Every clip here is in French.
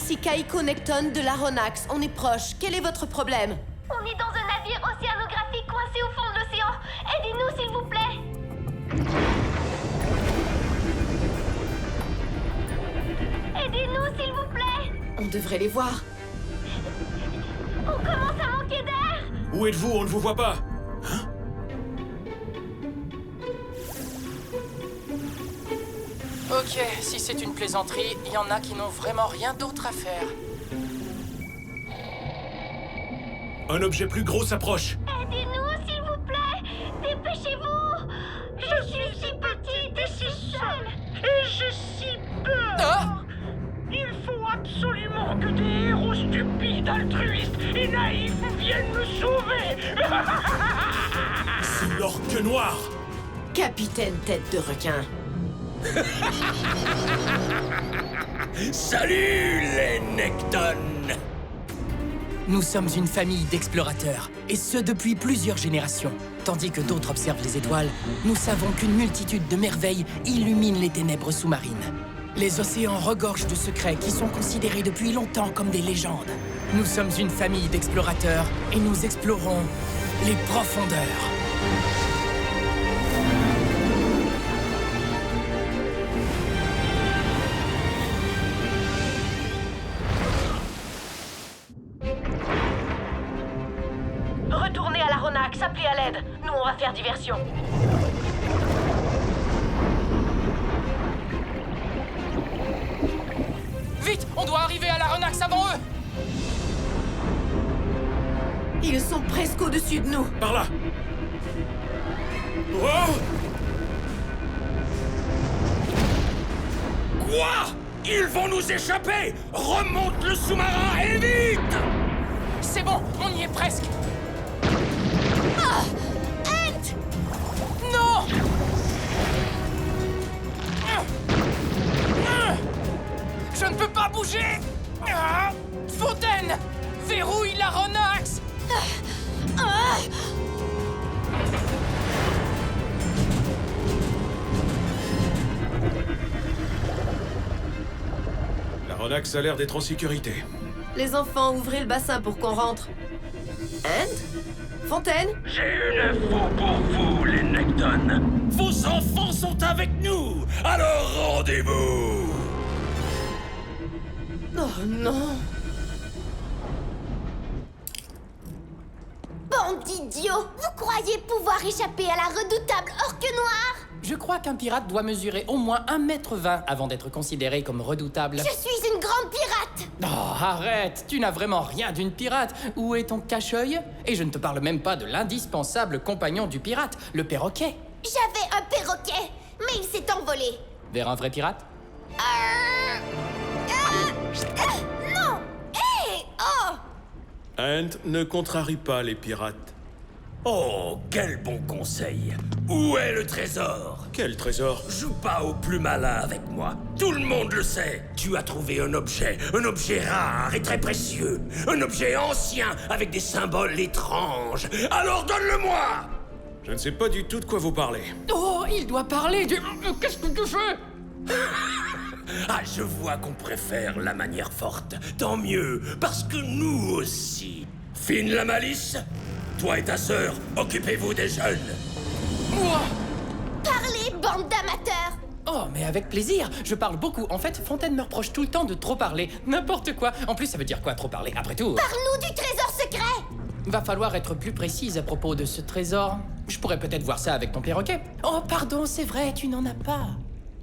ici Kaiko Necton de l'Aronax. On est proche. Quel est votre problème? On est dans un navire océanographique coincé au fond de l'océan. Aidez-nous, s'il vous plaît. Aidez-nous, s'il vous plaît. On devrait les voir. On commence à manquer d'air. Où êtes-vous? On ne vous voit pas. Ok, si c'est une plaisanterie, il y en a qui n'ont vraiment rien d'autre à faire. Un objet plus gros s'approche. Aidez-nous, s'il vous plaît. Dépêchez-vous. Je suis si petite et si seule. Et j'ai si peur. Ah! Il faut absolument que des héros stupides, altruistes et naïfs viennent me sauver. C'est l'orque noir. Capitaine Tête de Requin. Salut les Necton! Nous sommes une famille d'explorateurs, et ce depuis plusieurs générations. Tandis que d'autres observent les étoiles, nous savons qu'une multitude de merveilles illumine les ténèbres sous-marines. Les océans regorgent de secrets qui sont considérés depuis longtemps comme des légendes. Nous sommes une famille d'explorateurs, et nous explorons les profondeurs. Retournez à l'Aronax, appelez à l'aide. Nous, on va faire diversion. Vite, on doit arriver à l'Aronax avant eux! Ils sont presque au-dessus de nous. Par là. Oh! Quoi? Ils vont nous échapper! Remonte le sous-marin et vite! C'est bon, on y est presque! Non! Je ne peux pas bouger! Fontaine! Verrouille l'Aronax! L'Aronax a l'air d'être en sécurité. Les enfants, ouvrez le bassin pour qu'on rentre. And? Fontaine? J'ai une info pour vous, les Necton. Vos enfants sont avec nous! Alors rendez-vous! Oh non. Bande d'idiots. Vous croyez pouvoir échapper à la redoutable orque noire? Je crois qu'un pirate doit mesurer au moins 1,20 m avant d'être considéré comme redoutable. Je suis une grande pirate. Oh, arrête! Tu n'as vraiment rien d'une pirate! Où est ton cache-œil? Et je ne te parle même pas de l'indispensable compagnon du pirate, le perroquet! J'avais un perroquet, mais il s'est envolé. Vers un vrai pirate? Non. Hé! Oh! Ant ne contrarie pas les pirates. Oh, quel bon conseil! Où est le trésor? Quel trésor? Joue pas au plus malin avec moi. Tout le monde le sait. Tu as trouvé un objet rare et très précieux. Un objet ancien avec des symboles étranges. Alors donne-le-moi! Je ne sais pas du tout de quoi vous parlez. Oh, il doit parler du... Qu'est-ce que tu fais? Ah, je vois qu'on préfère la manière forte. Tant mieux, parce que nous aussi. Fine la malice? Toi et ta sœur, occupez-vous des jeunes. Ouah. Parlez, bande d'amateurs. Oh, mais avec plaisir. Je parle beaucoup. En fait, Fontaine me reproche tout le temps de trop parler. N'importe quoi. En plus, ça veut dire quoi, trop parler? Après tout... Parle-nous du trésor secret. Va falloir être plus précise à propos de ce trésor. Je pourrais peut-être voir ça avec ton perroquet. Oh, pardon, c'est vrai, tu n'en as pas.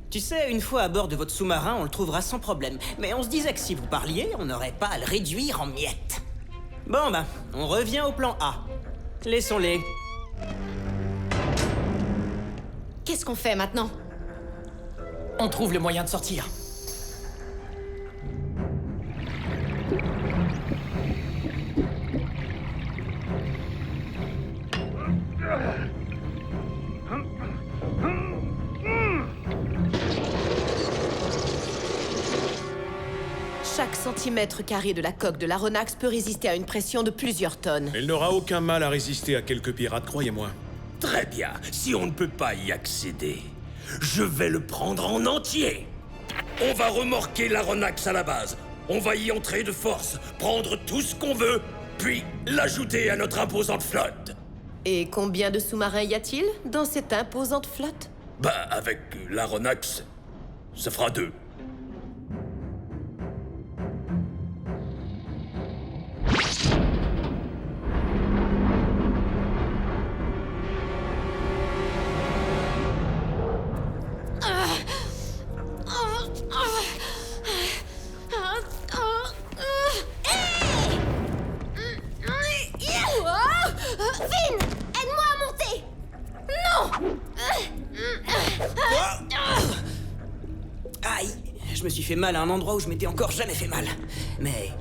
Tu sais, une fois à bord de votre sous-marin, on le trouvera sans problème. Mais on se disait que si vous parliez, on n'aurait pas à le réduire en miettes. Bon ben, on revient au plan A. Laissons-les. Qu'est-ce qu'on fait maintenant? On trouve le moyen de sortir. Chaque centimètre carré de la coque de l'Aronax peut résister à une pression de plusieurs tonnes. Il n'aura aucun mal à résister à quelques pirates, croyez-moi. Très bien, si on ne peut pas y accéder, je vais le prendre en entier. On va remorquer l'Aronax à la base. On va y entrer de force, prendre tout ce qu'on veut, puis l'ajouter à notre imposante flotte. Et combien de sous-marins y a-t-il dans cette imposante flotte? Bah, avec l'Aronax, ça fera 2. Finn, aide-moi à monter. Non. Aïe, je me suis fait mal à un endroit où je m'étais encore jamais fait mal. Mais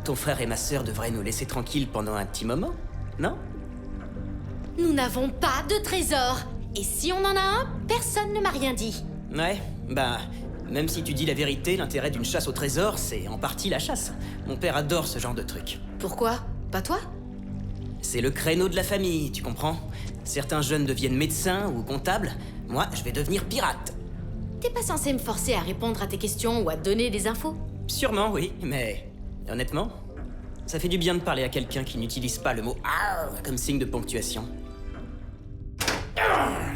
ton frère et ma sœur devraient nous laisser tranquilles pendant un petit moment, non? Nous n'avons pas de trésor. Et si on en a un, personne ne m'a rien dit. Ouais, bah, même si tu dis la vérité, l'intérêt d'une chasse au trésor, c'est en partie la chasse. Mon père adore ce genre de truc. Pourquoi? Pas toi? C'est le créneau de la famille, tu comprends? Certains jeunes deviennent médecins ou comptables. Moi, je vais devenir pirate. T'es pas censé me forcer à répondre à tes questions ou à donner des infos? Sûrement, oui, mais honnêtement, ça fait du bien de parler à quelqu'un qui n'utilise pas le mot « arr » comme signe de ponctuation.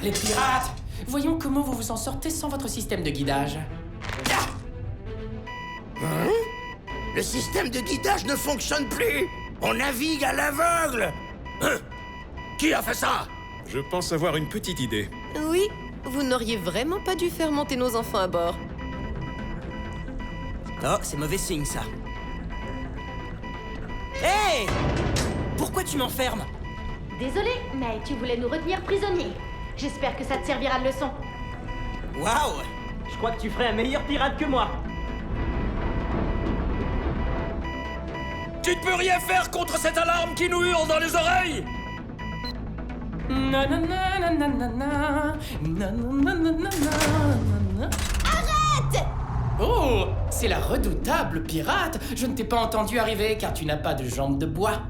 Les pirates! Voyons comment vous vous en sortez sans votre système de guidage. Le système de guidage ne fonctionne plus. On navigue à l'aveugle. Hein? Qui a fait ça? Je pense avoir une petite idée. Oui, vous n'auriez vraiment pas dû faire monter nos enfants à bord. Oh, c'est mauvais signe, ça. Hé! Pourquoi tu m'enfermes? Désolé, mais tu voulais nous retenir prisonniers. J'espère que ça te servira de leçon. Waouh! Je crois que tu ferais un meilleur pirate que moi. Tu ne peux rien faire contre cette alarme qui nous hurle dans les oreilles. Arrête! Oh, c'est la redoutable pirate! Je ne t'ai pas entendu arriver car tu n'as pas de jambes de bois.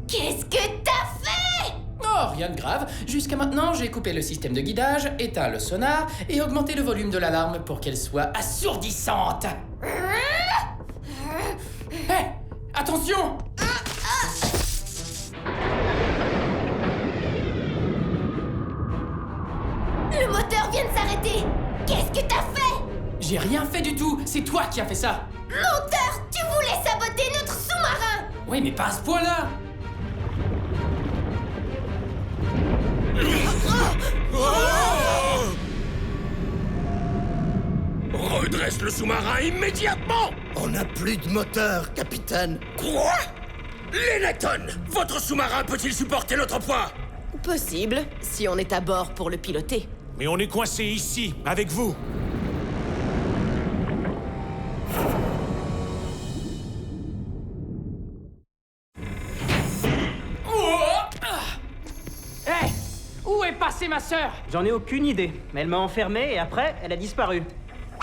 Qu'est-ce que t'as fait? Oh, rien de grave. Jusqu'à maintenant, j'ai coupé le système de guidage, éteint le sonar et augmenté le volume de l'alarme pour qu'elle soit assourdissante. Hé! Attention! Le moteur vient de s'arrêter. Qu'est-ce que t'as fait? J'ai rien fait du tout, c'est toi qui as fait ça. Menteur, tu voulais saboter notre sous-marin. Oui, mais pas à ce point-là. Redresse le sous-marin immédiatement. On n'a plus de moteur, capitaine. Quoi? Lennaton, votre sous-marin peut-il supporter notre poids? Possible, si on est à bord pour le piloter. Mais on est coincé ici, avec vous. Hé! Où est passée ma sœur? J'en ai aucune idée, mais elle m'a enfermé et après, elle a disparu.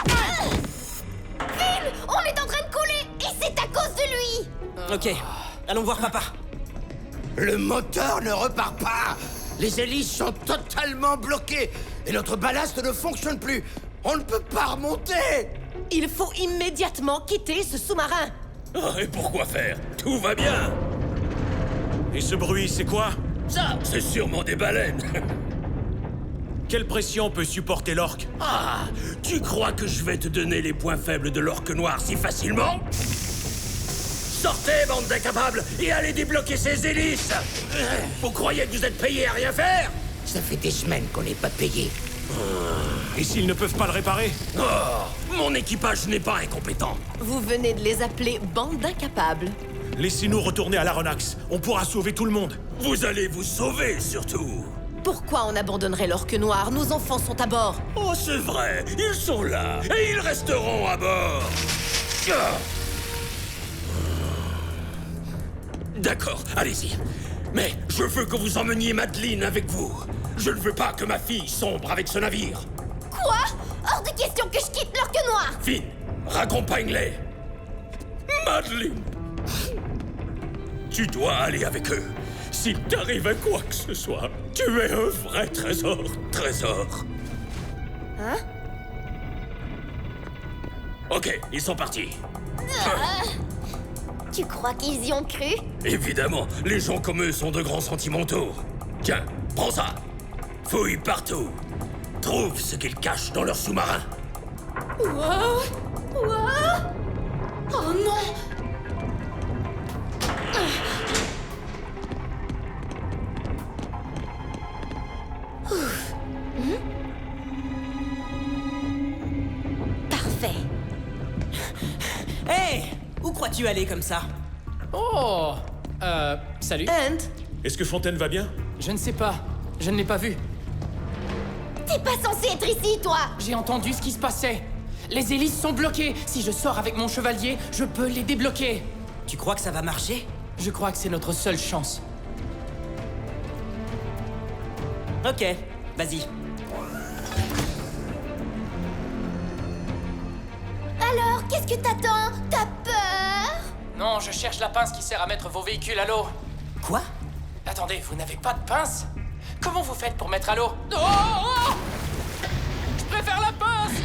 Phil, on est en train de couler et c'est à cause de lui. Ok, allons voir papa. Le moteur ne repart pas. Les hélices sont totalement bloquées et notre ballast ne fonctionne plus. On ne peut pas remonter. Il faut immédiatement quitter ce sous-marin. Ah, et pourquoi faire? Tout va bien. Et ce bruit, c'est quoi? Ça, c'est sûrement des baleines. Quelle pression peut supporter l'orque? Ah, tu crois que je vais te donner les points faibles de l'orque noir si facilement? Sortez, bande d'incapables, et allez débloquer ces hélices! Vous croyez que vous êtes payés à rien faire? Ça fait des semaines qu'on n'est pas payé. Et s'ils ne peuvent pas le réparer? Oh, mon équipage n'est pas incompétent. Vous venez de les appeler bande d'incapables. Laissez-nous retourner à l'Aronax. On pourra sauver tout le monde. Vous allez vous sauver, surtout. Pourquoi on abandonnerait l'orque noir? Nos enfants sont à bord. Oh, c'est vrai, ils sont là, et ils resteront à bord. Ah. D'accord, allez-y. Mais je veux que vous emmeniez Madeleine avec vous. Je ne veux pas que ma fille sombre avec ce navire. Quoi? Hors de question que je quitte l'orque noir. Finn, raccompagne-les. Madeleine, tu dois aller avec eux. S'il t'arrive quoi que ce soit, tu es un vrai trésor. Hein? Ok, ils sont partis. Tu crois qu'ils y ont cru? Évidemment, les gens comme eux sont de grands sentimentaux. Tiens, prends ça. Fouille partout. Trouve ce qu'ils cachent dans leur sous-marin. Wow! Wow! Oh non! Parfait. Hé! Où crois-tu aller comme ça? Oh salut. Ant, Est-ce que Fontaine va bien? Je ne sais pas. Je ne l'ai pas vu. T'es pas censé être ici, toi! J'ai entendu ce qui se passait. Les hélices sont bloquées. Si je sors avec mon chevalier, je peux les débloquer. Tu crois que ça va marcher? Je crois que c'est notre seule chance. Ok, vas-y. Alors, qu'est-ce que t'attends? T'as peur? Non, je cherche la pince qui sert à mettre vos véhicules à l'eau. Quoi? Attendez, vous n'avez pas de pince? Comment vous faites pour mettre à l'eau? Oh! Je préfère la pince!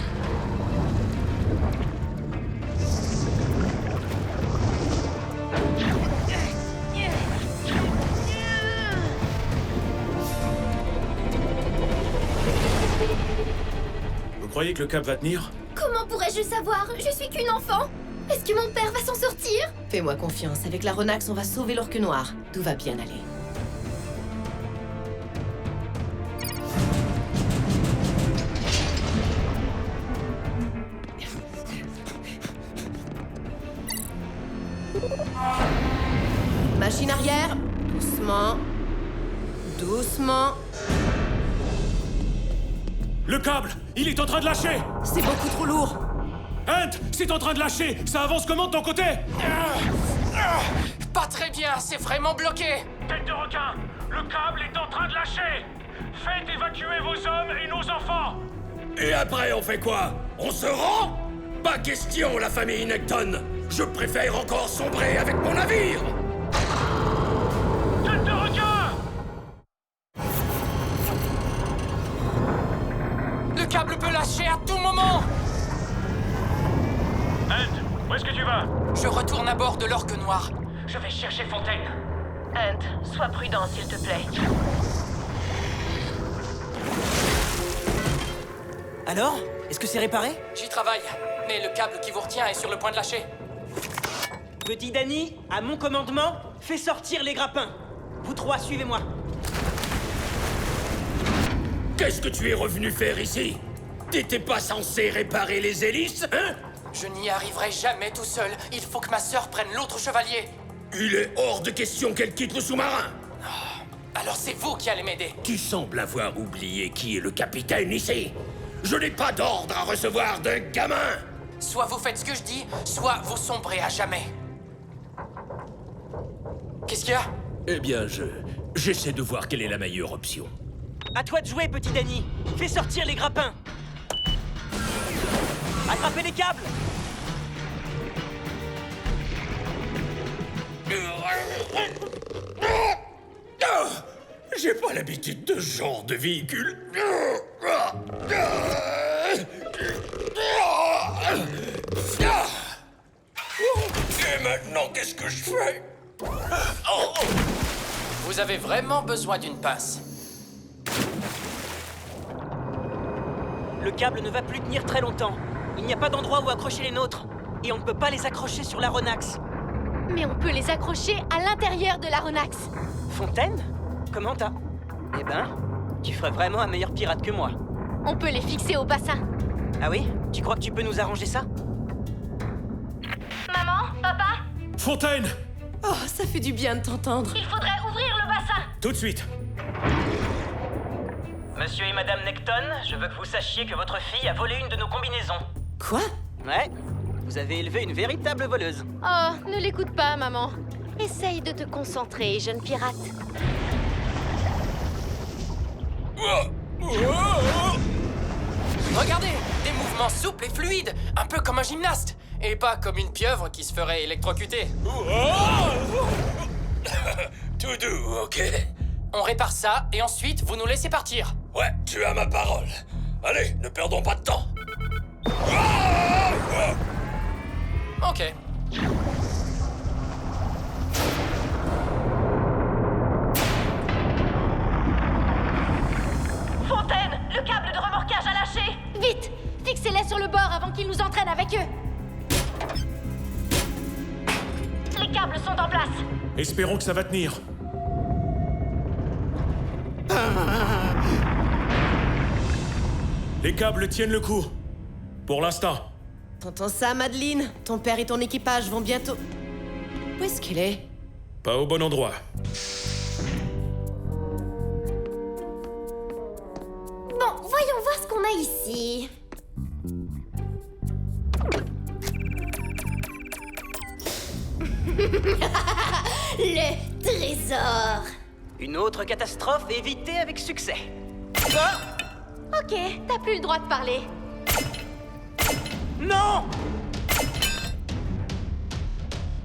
Vous croyez que le cap va tenir? Comment pourrais-je savoir? Je suis qu'une enfant! Est-ce que mon père va s'en sortir? fais-moi confiance. Avec la Ronax, on va sauver l'orque noir. Tout va bien aller. Machine arrière. Doucement. Doucement. Le câble! Il est en train de lâcher! C'est beaucoup trop lourd. Ant! C'est en train de lâcher! Ça avance comment de ton côté? Pas très bien, c'est vraiment bloqué. Tête de requin, le câble est en train de lâcher. Faites évacuer vos hommes et nos enfants. Et après, on fait quoi? On se rend? Pas question, la famille Necton. Je préfère encore sombrer avec mon navire. Tête de requin! Le câble peut lâcher à tout moment. Ant, où est-ce que tu vas? Je retourne à bord de l'orque noir. Je vais chercher Fontaine. Ant, sois prudent, s'il te plaît. Alors? Est-ce que c'est réparé? J'y travaille, mais le câble qui vous retient est sur le point de lâcher. Petit Danny, à mon commandement, fais sortir les grappins. Vous trois, suivez-moi. Qu'est-ce que tu es revenu faire ici? T'étais pas censé réparer les hélices, hein? Je n'y arriverai jamais tout seul. Il faut que ma sœur prenne l'autre chevalier. Il est hors de question qu'elle quitte le sous-marin. Alors c'est vous qui allez m'aider. Tu sembles avoir oublié qui est le capitaine ici. Je n'ai pas d'ordre à recevoir d'un gamin. Soit vous faites ce que je dis, soit vous sombrez à jamais. Qu'est-ce qu'il y a? Eh bien, j'essaie de voir quelle est la meilleure option. À toi de jouer, petit Danny. Fais sortir les grappins. Attrapez les câbles. J'ai pas l'habitude de ce genre de véhicule. Et maintenant, qu'est-ce que je fais? Vous avez vraiment besoin d'une pince. Le câble ne va plus tenir très longtemps. Il n'y a pas d'endroit où accrocher les nôtres. Et on ne peut pas les accrocher sur la Ronax. Mais on peut les accrocher à l'intérieur de la Ronax. Fontaine? Comment t'as? Eh ben, tu ferais vraiment un meilleur pirate que moi. On peut les fixer au bassin. Ah oui? Tu crois que tu peux nous arranger ça? Maman, papa, Fontaine! Oh, ça fait du bien de t'entendre. il faudrait ouvrir le bassin. Tout de suite! Monsieur et Madame Necton, je veux que vous sachiez que votre fille a volé une de nos combinaisons. Quoi? Ouais, vous avez élevé une véritable voleuse. Oh, ne l'écoute pas, maman. Essaye de te concentrer, jeune pirate. Regardez, des mouvements souples et fluides, un peu comme un gymnaste, et pas comme une pieuvre qui se ferait électrocuter. Tout doux, ok? On répare ça, et ensuite, vous nous laissez partir. Ouais, tu as ma parole. Allez, ne perdons pas de temps. Ok. Fontaine, le câble de remorquage a lâché. Vite, fixez-les sur le bord avant qu'ils nous entraînent avec eux. Les câbles sont en place. Espérons que ça va tenir. Les câbles tiennent le coup. Pour l'instant. T'entends ça, Madeline? Ton père et ton équipage vont bientôt... Où est-ce qu'il est? Pas au bon endroit. Bon, voyons voir ce qu'on a ici. Le trésor. Une autre catastrophe évitée avec succès. Ok, t'as plus le droit de parler. Non!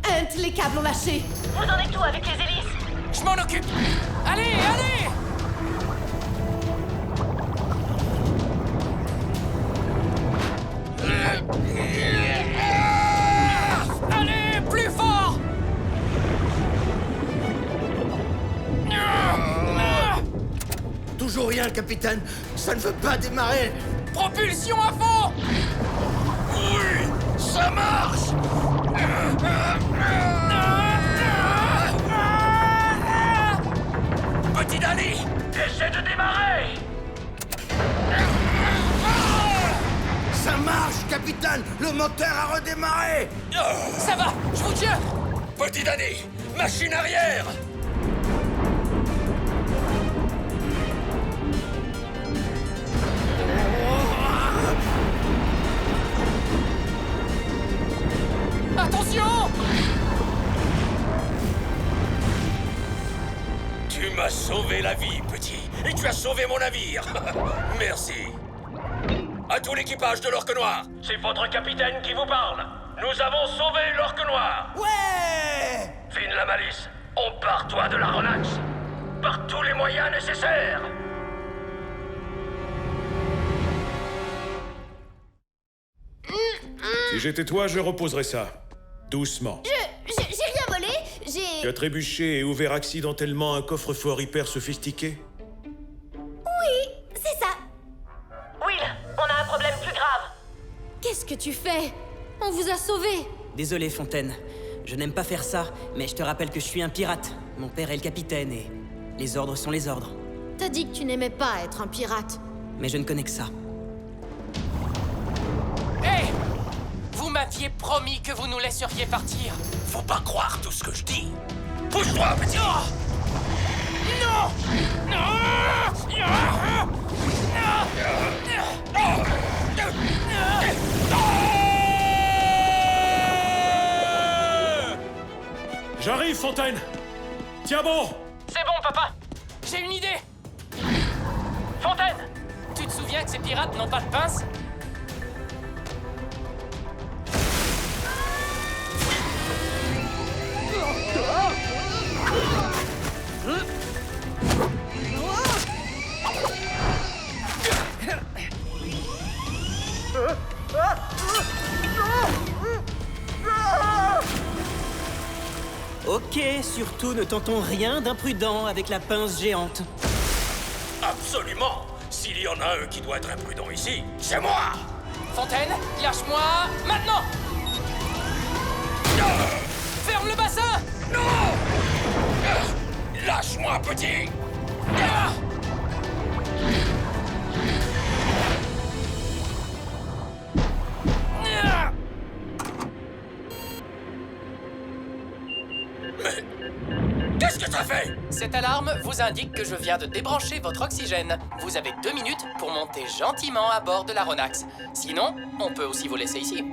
Hunt, les câbles ont lâché. Vous en êtes où avec les hélices? Je m'en occupe. Allez, allez! Allez, plus fort! Toujours rien, capitaine. Ça ne veut pas démarrer. Propulsion à fond! Oui, ça marche. Petit Danny, Essaie de démarrer. Ça marche, capitaine. Le moteur a redémarré. Ça va, je vous tiens! Petit Danny, machine arrière. Attention! Tu m'as sauvé la vie, petit. Et tu as sauvé mon navire. Merci. À tout l'équipage de l'Orque Noir. C'est votre capitaine qui vous parle. Nous avons sauvé l'Orque Noir. Ouais. Fine la malice. On part toi de la Ronax. Par tous les moyens nécessaires. Si j'étais toi, je reposerais ça. Doucement. J'ai rien volé, Tu as trébuché et ouvert accidentellement un coffre-fort hyper sophistiqué? C'est ça. Will, on a un problème plus grave. Qu'est-ce que tu fais? On vous a sauvés. Désolé, Fontaine. Je n'aime pas faire ça, mais je te rappelle que je suis un pirate. Mon père est le capitaine et les ordres sont les ordres. T'as dit que tu n'aimais pas être un pirate. Mais je ne connais que ça. Hé! Vous m'aviez promis que vous nous laisseriez partir. Faut pas croire tout ce que je dis. Pousse-toi, petit. Non! J'arrive, Fontaine! Tiens bon! C'est bon, papa! J'ai une idée! Fontaine! Tu te souviens que ces pirates n'ont pas de pince? Ok, surtout ne tentons rien d'imprudent avec la pince géante. Absolument. S'il y en a un qui doit être imprudent ici, c'est moi. Fontaine, lâche-moi maintenant! Ferme le bassin! Non. Lâche-moi, petit. Mais qu'est-ce que t'as fait? Cette alarme vous indique que je viens de débrancher votre oxygène. Vous avez 2 minutes pour monter gentiment à bord de la Ronax. Sinon, on peut aussi vous laisser ici.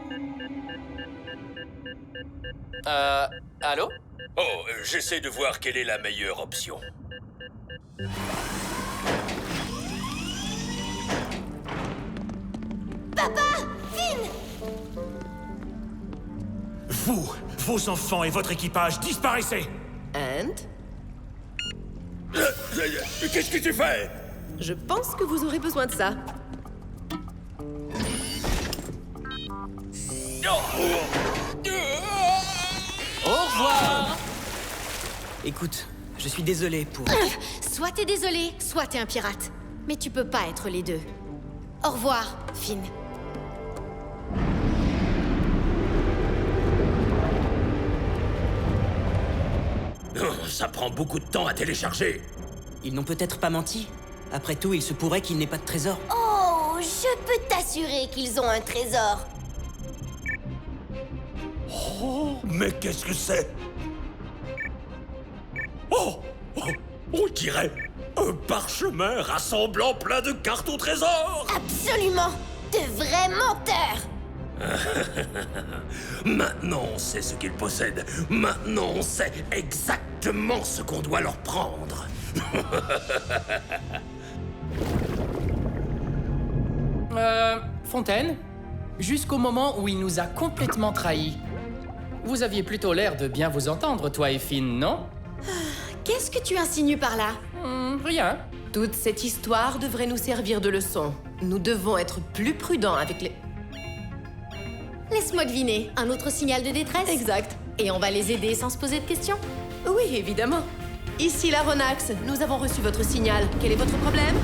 Allô? Oh, j'essaie de voir quelle est la meilleure option. Vous, vos enfants et votre équipage, disparaissez! Hunt, Qu'est-ce que tu fais? je pense que vous aurez besoin de ça. Oh. Écoute, je suis désolé pour... Soit t'es désolé, soit t'es un pirate. Mais tu peux pas être les deux. Au revoir, Finn. Oh, ça prend beaucoup de temps à télécharger. Ils n'ont peut-être pas menti. Après tout, il se pourrait qu'il n'ait pas de trésor. Oh, je peux t'assurer qu'ils ont un trésor. Oh, mais qu'est-ce que c'est? Oh, oh, on dirait un parchemin rassemblant plein de cartes au trésor. Absolument. De vrais menteurs. Maintenant, on sait ce qu'ils possèdent. Maintenant, on sait exactement ce qu'on doit leur prendre. Fontaine, jusqu'au moment où il nous a complètement trahis. Vous aviez plutôt l'air de bien vous entendre, toi et Finn, non? Qu'est-ce que tu insinues par là? Rien. Toute cette histoire devrait nous servir de leçon. Nous devons être plus prudents avec les... Laisse-moi deviner. Un autre signal de détresse? Exact. Et on va les aider sans se poser de questions? Oui, évidemment. Ici la Ronax, nous avons reçu votre signal. Quel est votre problème?